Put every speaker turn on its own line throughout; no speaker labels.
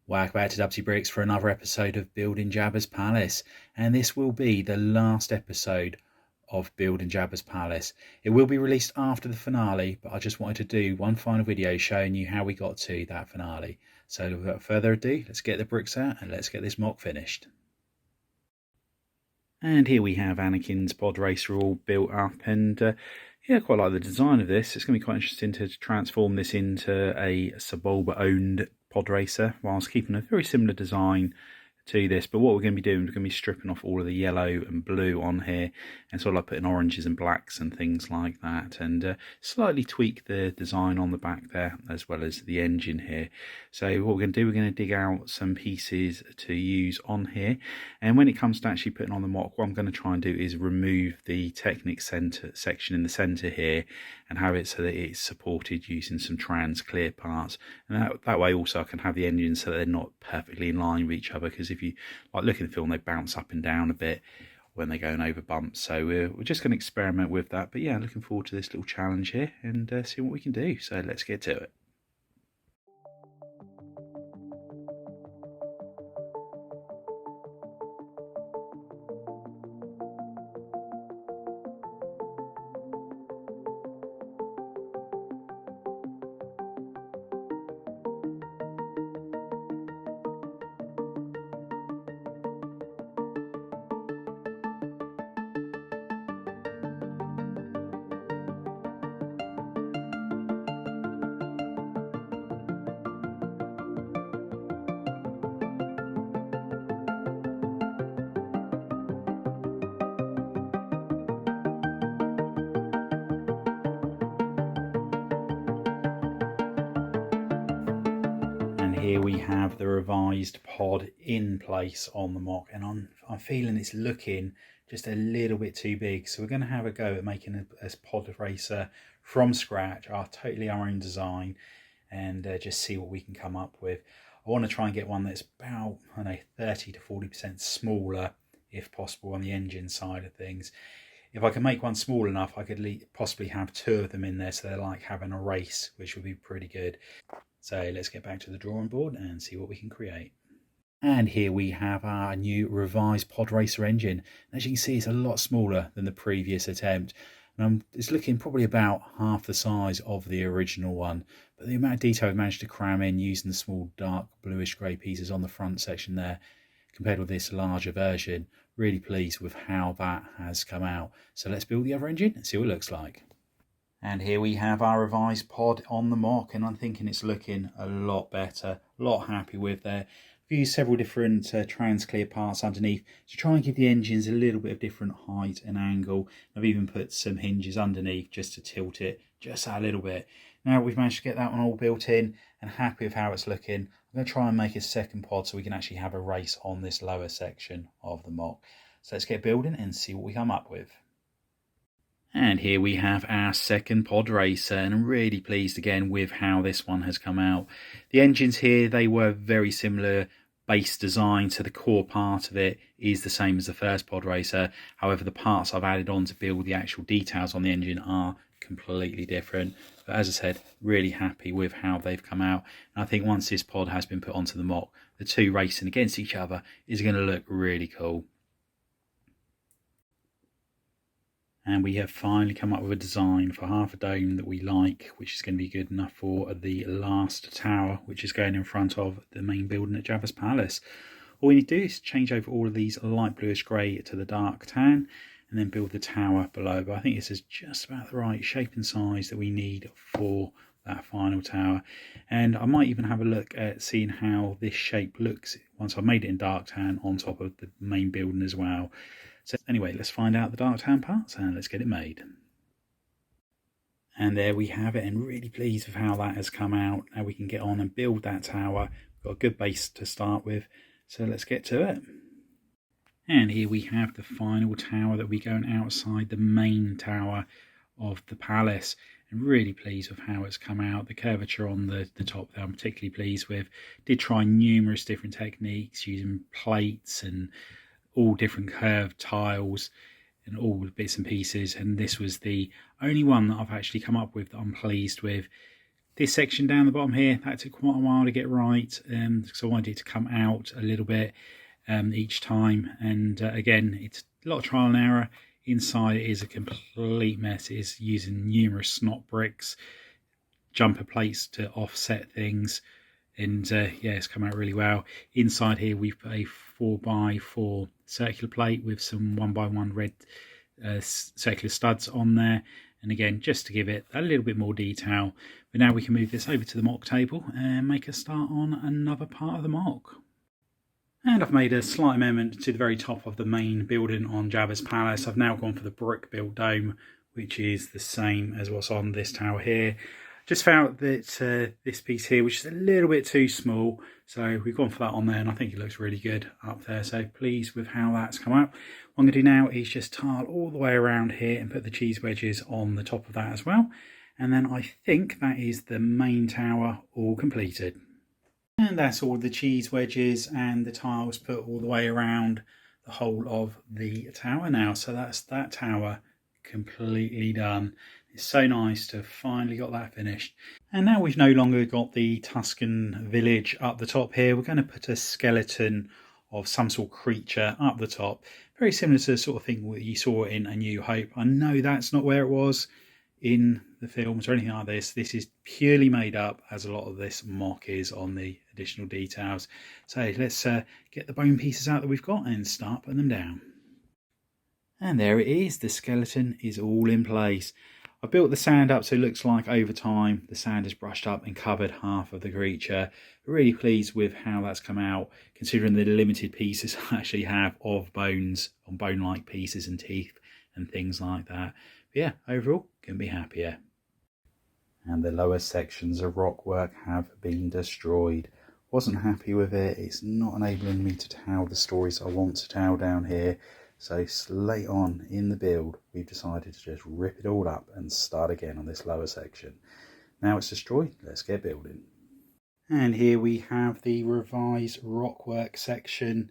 Welcome back to WT Bricks for another episode of Building Jabba's Palace, and this will be the last episode of Building Jabba's Palace. It will be released after the finale, but I just wanted to do one final video showing you how we got to that finale. So without further ado, let's get the bricks out and let's get this mock finished. And here we have Anakin's pod racer all built up, and yeah, I quite like the design of this. It's going to be quite interesting to transform this into a Sebulba-owned pod racer, whilst keeping a very similar design to this. But what we're going to be doing, we're going to be stripping off all of the yellow and blue on here, and sort of like putting oranges and blacks and things like that, and slightly tweak the design on the back there, as well as the engine here. So what we're going to do, we're going to dig out some pieces to use on here, and when it comes to actually putting on the mock, what I'm going to try and do is remove the Technic center section in the center here and have it so that it's supported using some trans clear parts, and that way also I can have the engines so that they're not perfectly in line with each other, because if you like look at the film, they bounce up and down a bit when they're going over bumps. So we're just going to experiment with that, but yeah, looking forward to this little challenge here and see what we can do. So let's get to it. Here we have the revised pod in place on the mock, and I'm feeling it's looking just a little bit too big, so we're going to have a go at making a pod racer from scratch, totally our own design, and just see what we can come up with. I want to try and get one that's about 30 to 40% smaller if possible on the engine side of things. If I can make one small enough, I could possibly have two of them in there, so they're like having a race, which would be pretty good. So let's get back to the drawing board and see what we can create. And here we have our new revised pod racer engine. As you can see, it's a lot smaller than the previous attempt. It's looking probably about half the size of the original one, but the amount of detail we've managed to cram in using the small dark bluish grey pieces on the front section there, compared with this larger version, really pleased with how that has come out. So let's build the other engine and see what it looks like. And here we have our revised pod on the mock, and I'm thinking it's looking a lot better, a lot happy with there. I've used several different trans clear parts underneath to try and give the engines a little bit of different height and angle. I've even put some hinges underneath just to tilt it just a little bit. Now we've managed to get that one all built in and happy with how it's looking, I'm going to try and make a second pod so we can actually have a race on this lower section of the mock. So let's get building and see what we come up with. And here we have our second pod racer, and I'm really pleased again with how this one has come out. The engines here, they were very similar base design, so the core part of it is the same as the first pod racer. However, the parts I've added on to build the actual details on the engine are completely different. But as I said, really happy with how they've come out. And I think once this pod has been put onto the mock, the two racing against each other is going to look really cool. And we have finally come up with a design for half a dome that we like, which is going to be good enough for the last tower, which is going in front of the main building at Jabba's Palace. All we need to do is change over all of these light bluish grey to the dark tan, and then build the tower below. But I think this is just about the right shape and size that we need for that final tower. And I might even have a look at seeing how this shape looks once I've made it in dark tan on top of the main building as well. So anyway, let's find out the dark tan parts and let's get it made. And there we have it, and really pleased with how that has come out. Now we can get on and build that tower. We've got a good base to start with, so let's get to it. And here we have the final tower that we go outside the main tower of the palace. And really pleased with how it's come out. The curvature on the top there I'm particularly pleased with. Did try numerous different techniques using plates and all different curved tiles and all bits and pieces, and this was the only one that I've actually come up with that I'm pleased with. This section down the bottom here, that took quite a while to get right, because I wanted it to come out a little bit each time. And again, it's a lot of trial and error. Inside it is a complete mess. It is using numerous snot bricks, jumper plates to offset things, and yeah, it's come out really well. Inside here we've put a 4x4 circular plate with some 1x1 red circular studs on there, and again, just to give it a little bit more detail. But now we can move this over to the mock table and make a start on another part of the mock. And I've made a slight amendment to the very top of the main building on Jabba's palace. I've now gone for the brick built dome, which is the same as what's on this tower here. Just found that this piece here, which is a little bit too small, so we've gone for that on there, and I think it looks really good up there. So pleased with how that's come out. What I'm going to do now is just tile all the way around here and put the cheese wedges on the top of that as well. And then I think that is the main tower all completed. And that's all the cheese wedges and the tiles put all the way around the whole of the tower now. So that's that tower completely done. It's so nice to have finally got that finished. And now we've no longer got the Tuscan village up the top here, we're going to put a skeleton of some sort of creature up the top. Very similar to the sort of thing that you saw in A New Hope. I know that's not where it was in the films or anything like this. This is purely made up, as a lot of this mock is on the additional details. So let's get the bone pieces out that we've got and start putting them down. And there it is, the skeleton is all in place. I built the sand up so it looks like over time the sand is brushed up and covered half of the creature. Really pleased with how that's come out, considering the limited pieces I actually have of bones, on bone-like pieces and teeth and things like that. But yeah, overall, couldn't be happier. And the lower sections of rock work have been destroyed. Wasn't happy with it. It's not enabling me to tell the stories I want to tell down here. So late on in the build, we've decided to just rip it all up and start again on this lower section. Now it's destroyed, let's get building. And here we have the revised rockwork section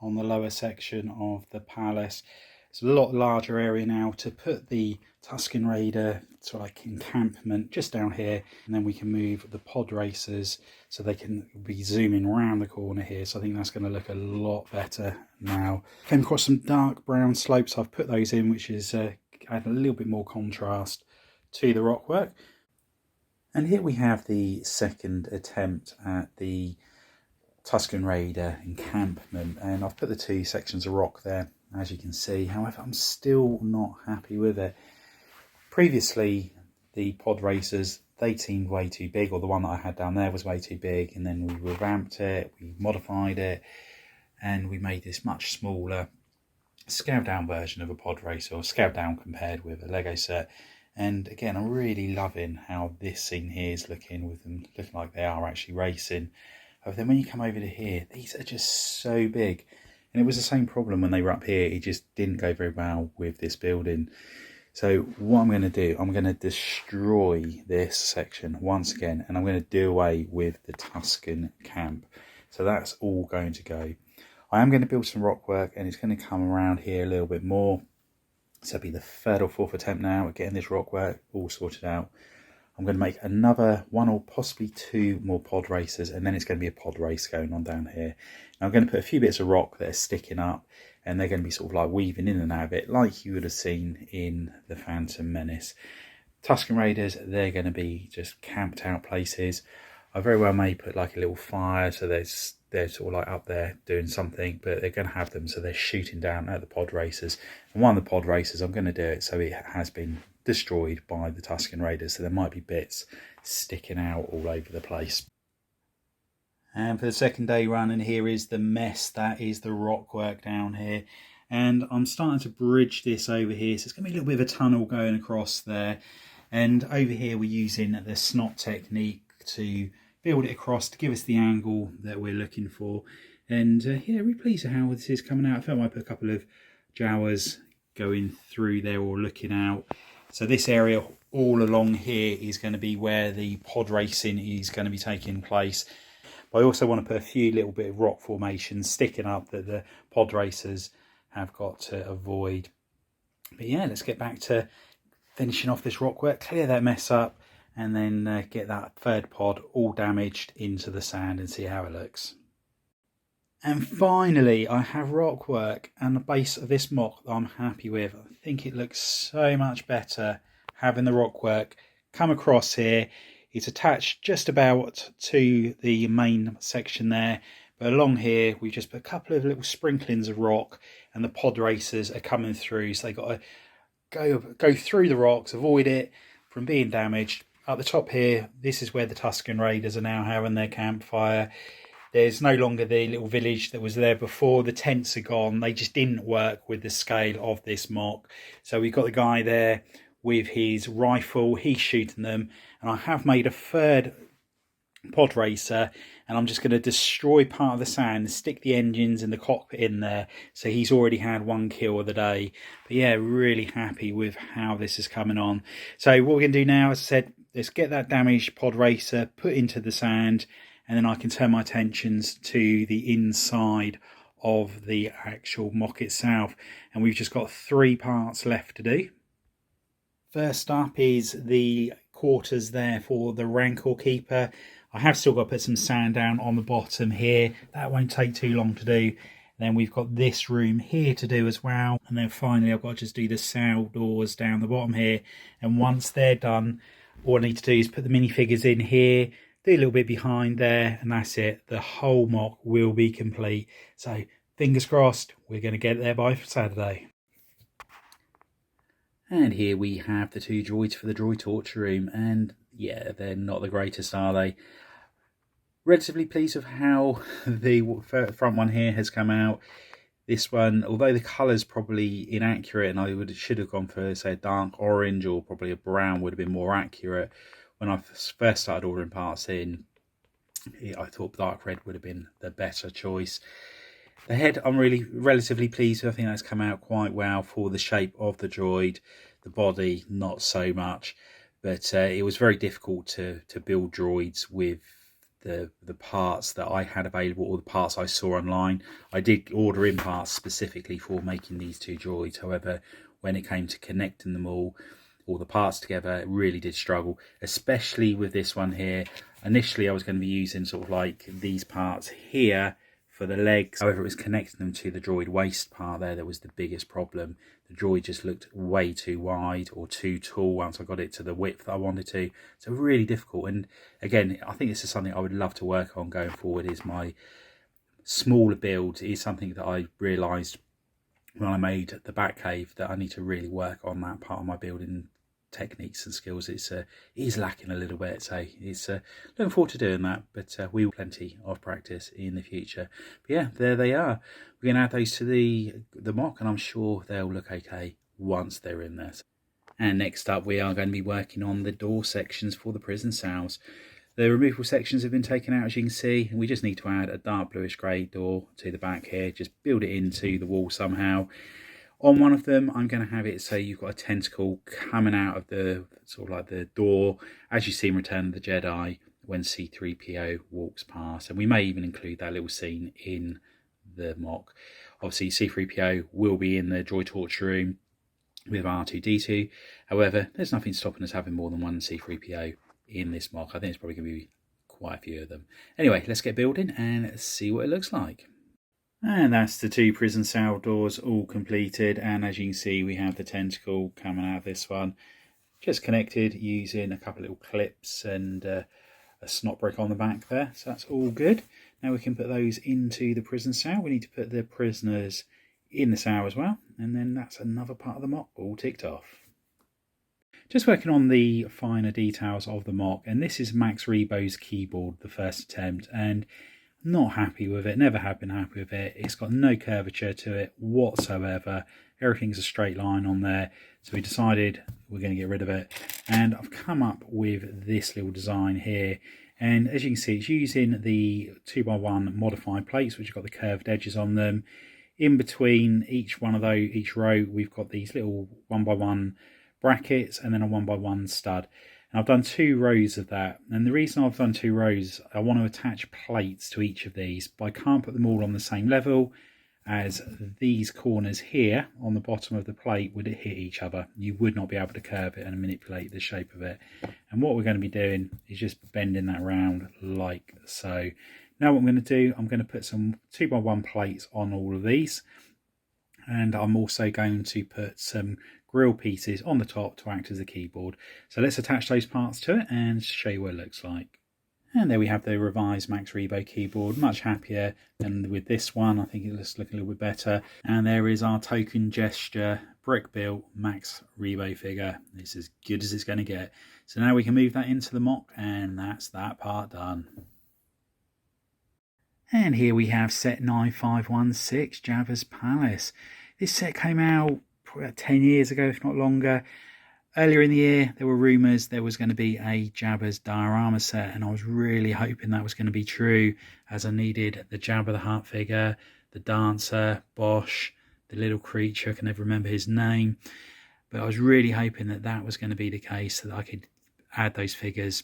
on the lower section of the palace. It's a lot larger area now to put the Tuscan Raider sort of like encampment just down here, and then we can move the pod racers so they can be zooming around the corner here. So I think that's going to look a lot better now. Came across some dark brown slopes, I've put those in, which is add a little bit more contrast to the rockwork. And here we have the second attempt at the Tuscan Raider encampment, and I've put the two sections of rock there, as you can see. However, I'm still not happy with it. Previously, the pod racers, they seemed way too big, or the one that I had down there was way too big, and then we revamped it, we modified it, and we made this much smaller, scaled down version of a pod racer, or scaled down compared with a Lego set. And again, I'm really loving how this scene here is looking, with them looking like they are actually racing. But then when you come over to here, these are just so big. And it was the same problem when they were up here. It just didn't go very well with this building. So what I'm going to do, I'm going to destroy this section once again, and I'm going to do away with the Tuscan camp. So that's all going to go. I am going to build some rock work, and it's going to come around here a little bit more. So it'll be the third or fourth attempt now at getting this rock work all sorted out. I'm going to make another one or possibly two more pod racers, and then it's going to be a pod race going on down here. Now I'm going to put a few bits of rock that are sticking up, and they're going to be sort of like weaving in and out of it, like you would have seen in the Phantom Menace. Tuscan Raiders, they're going to be just camped out places. I very well may put like a little fire, so they're sort of like up there doing something, but they're going to have them so they're shooting down at the pod racers. And one of the pod racers, I'm going to do it so it has been destroyed by the Tuscan Raiders, so there might be bits sticking out all over the place. And for the second day run, and here is the mess that is the rock work down here. And I'm starting to bridge this over here, so it's going to be a little bit of a tunnel going across there. And over here we're using the snot technique to build it across to give us the angle that we're looking for. And yeah, really pleased with how this is coming out. I felt like I put a couple of Jawas going through there or looking out. So this area all along here is going to be where the pod racing is going to be taking place. But I also want to put a few little bit of rock formations sticking up that the pod racers have got to avoid. But yeah, let's get back to finishing off this rock work, clear that mess up, and then get that third pod all damaged into the sand and see how it looks. And finally, I have rock work and the base of this mock that I'm happy with. I think it looks so much better having the rock work come across here. It's attached just about to the main section there, but along here we've just put a couple of little sprinklings of rock, and the pod racers are coming through, so they got to go through the rocks, avoid it from being damaged. Up the top here, this is where the Tusken Raiders are now having their campfire. There's no longer the little village that was there before. The tents are gone. They just didn't work with the scale of this mock. So we've got the guy there with his rifle. He's shooting them. And I have made a third pod racer, and I'm just going to destroy part of the sand, stick the engines and the cockpit in there. So he's already had one kill of the day. But yeah, really happy with how this is coming on. So what we're going to do now, as I said, let's get that damaged pod racer put into the sand, and then I can turn my attentions to the inside of the actual mock itself. And we've just got 3 parts left to do. First up is the quarters there for the Rancor Keeper. I have still got to put some sand down on the bottom here. That won't take too long to do. Then we've got this room here to do as well. And then finally I've got to just do the cell doors down the bottom here. And once they're done, all I need to do is put the minifigures in here, do a little bit behind there, and that's it. The whole mock will be complete. So fingers crossed, we're going to get there by Saturday. And here we have the 2 droids for the droid torture room, and yeah, they're not the greatest, are they? Relatively pleased with how the front one here has come out. This one, although the colour's probably inaccurate, and I should have gone for, say, a dark orange or probably a brown would have been more accurate. When I first started ordering parts in, I thought dark red would have been the better choice. The head I'm really relatively pleased with. I think that's come out quite well for the shape of the droid. The body, not so much. But it was very difficult to build droids with the parts that I had available, or the parts I saw online. I did order in parts specifically for making these 2 droids. However, when it came to connecting them all the parts together, it really did struggle, especially with this one here. Initially I was going to be using sort of like these parts here for the legs. However, it was connecting them to the droid waist part there that was the biggest problem. The droid just looked way too wide or too tall once I got it to the width that I wanted to. So really difficult. And again, I think this is something I would love to work on going forward. Is my smaller build is something that I realised when I made the Batcave, that I need to really work on that part of my building techniques and skills. It is lacking a little bit, so it's looking forward to doing that, but we will plenty of practice in the future. But yeah, there they are. We're going to add those to the mock, and I'm sure they'll look okay once they're in there. And next up, we are going to be working on the door sections for the prison cells. The removable sections have been taken out, as you can see, and we just need to add a dark bluish grey door to the back here. Just build it into the wall somehow. On one of them, I'm going to have it so you've got a tentacle coming out of the sort of like the door, as you see in Return of the Jedi when C-3PO walks past. And we may even include that little scene in the mock. Obviously, C-3PO will be in the droid torture room with R2-D2. However, there's nothing stopping us having more than one C-3PO in this mock. I think it's probably going to be quite a few of them. Anyway, let's get building and see what it looks like. And that's the 2 prison cell doors all completed, and as you can see we have the tentacle coming out of this one, just connected using a couple of little clips and a snot brick on the back there, so that's all good. Now we can put those into the prison cell. We need to put the prisoners in the cell as well, and then that's another part of the mock all ticked off. Just working on the finer details of the mock, and this is Max Rebo's keyboard, the first attempt, and not happy with it, never have been happy with it. It's got no curvature to it whatsoever. Everything's a straight line on there. So we decided we're going to get rid of it. And I've come up with this little design here. And as you can see, it's using the 2x1 modified plates, which have got the curved edges on them. In between each one of those, each row, we've got these little 1x1 brackets and then a 1x1 stud. And I've done 2 rows of that, and the reason I've done 2 rows, I want to attach plates to each of these, but I can't put them all on the same level. as these corners here on the bottom of the plate would hit each other. You would not be able to curve it and manipulate the shape of it. And what we're going to be doing is just bending that around like so. Now what I'm going to do, I'm going to put some 2x1 plates on all of these, and I'm also going to put some grill pieces on the top to act as a keyboard. So let's attach those parts to it and show you what it looks like. And there we have the revised Max Rebo keyboard, much happier than with this one. I think it looks looking a little bit better. And there is our token gesture brick built Max Rebo figure. It's as good as it's going to get. So now we can move that into the mock, and that's that part done. And here we have set 9516, Jabba's Palace. This set came out probably about 10 years ago, if not longer. Earlier in the year, there were rumours there was going to be a Jabba's diorama set, and I was really hoping that was going to be true, as I needed the Jabba the Hutt figure, the dancer, Bosch, the little creature, I can never remember his name. But I was really hoping that that was going to be the case, so that I could add those figures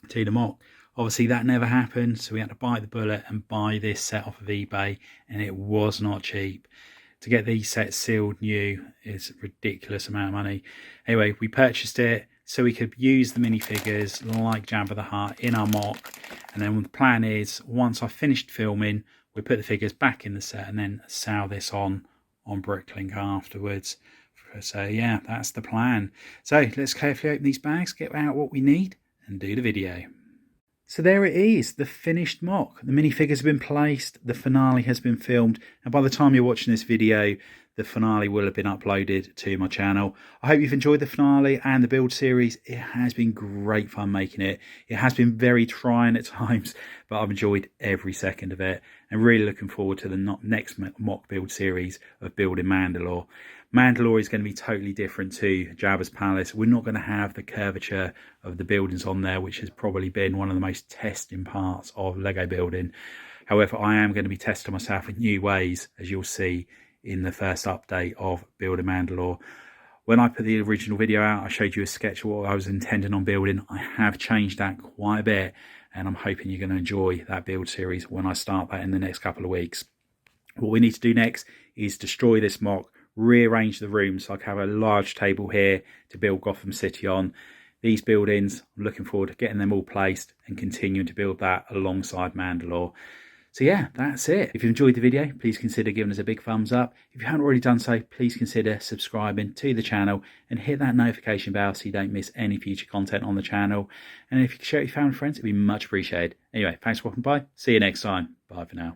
to the mock. Obviously that never happened, so we had to bite the bullet and buy this set off of eBay, and it was not cheap. To get these sets sealed new is a ridiculous amount of money. Anyway, we purchased it so we could use the minifigures like Jabba the Hutt in our mock. And then the plan is, once I've finished filming, we put the figures back in the set and then sell this on Bricklink afterwards. So yeah, that's the plan. So let's carefully open these bags, get out what we need, and do the video. So there it is, the finished mock. The minifigures have been placed, the finale has been filmed, and by the time you're watching this video, the finale will have been uploaded to my channel. I hope you've enjoyed the finale and the build series. It has been great fun making it. It has been very trying at times, but I've enjoyed every second of it, and really looking forward to the next mock build series of building Mandalore. Mandalore is going to be totally different to Jabba's Palace. We're not going to have the curvature of the buildings on there, which has probably been one of the most testing parts of Lego building. However, I am going to be testing myself in new ways, as you'll see in the first update of Building Mandalore. When I put the original video out, I showed you a sketch of what I was intending on building. I have changed that quite a bit, and I'm hoping you're going to enjoy that build series when I start that in the next couple of weeks. What we need to do next is destroy this mock, rearrange the rooms so I can have a large table here to build Gotham City on. These buildings, I'm looking forward to getting them all placed and continuing to build that alongside Mandalore. So yeah, that's it. If you enjoyed the video, please consider giving us a big thumbs up. If you haven't already done so, please consider subscribing to the channel and hit that notification bell so you don't miss any future content on the channel. And if you could share it with your family and friends, it'd be much appreciated. Anyway, thanks for watching by. See you next time. Bye for now.